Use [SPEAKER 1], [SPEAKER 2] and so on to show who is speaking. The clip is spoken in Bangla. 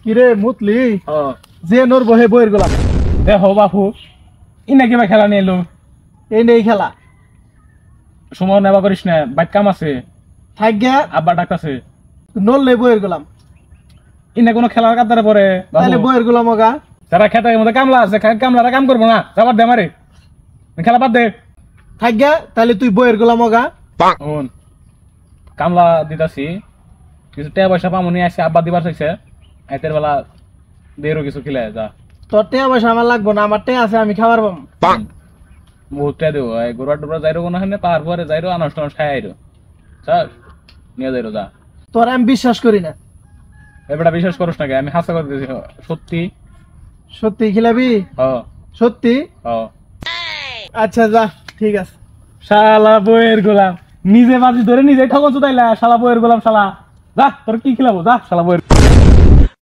[SPEAKER 1] কিরে মুতলি যে নোর বহে বইয়ের গোলাম
[SPEAKER 2] দেখো বাপু ইনা কিবা খেলা নিয়ে এলো
[SPEAKER 1] এই নেই খেলা
[SPEAKER 2] সময় নেবা করিস না বাইক কাম আছে
[SPEAKER 1] থাক গে
[SPEAKER 2] আব্বা ডাকতেছে
[SPEAKER 1] নললে বইয়ের গোলাম
[SPEAKER 2] ইনা কোনো খেলার কাতারে পরে
[SPEAKER 1] তাহলে বইয়ের গোলাম ওগা
[SPEAKER 2] যারা খেতের মধ্যে কামলা আছে কামলারা কাম করবো না যাবার দে মারে খেলা বাদ দে
[SPEAKER 1] থাক গে তাহলে তুই বইয়ের গোলাম ওগা
[SPEAKER 2] শুন কামলা দিতাছি কিছু টাকা পয়সা পামনি আসছে আব্বা দিবার চাইছে আইতের বেলা দেরও কিছু খিলে যা
[SPEAKER 1] তোর টেয়া পয়সা আমার লাগবো না আমার টেয়া আছে আমি খাবার পাম
[SPEAKER 2] বহুত টাকা দেবো গোড়া টোবরা যাইরো কোনো হানে পাহাড় পরে যাইরো আনাস টানাস খাই আইরো স্যার নিয়ে যাইরো যা
[SPEAKER 1] তোর আমি বিশ্বাস করি না
[SPEAKER 2] এবারটা বিশ্বাস করিস নাকি আমি হাসা করে দিয়েছি সত্যি
[SPEAKER 1] সত্যি খিলাবি
[SPEAKER 2] হ
[SPEAKER 1] সত্যি
[SPEAKER 2] হ
[SPEAKER 1] আচ্ছা যা ঠিক আছে
[SPEAKER 2] শালা বইয়ের গোলাম নিজে বাজি ধরে নিজে ঠকন চুদাইলা শালা বইয়ের গোলাম শালা যা তোর কি খিলাবো যা শালা বইয়ের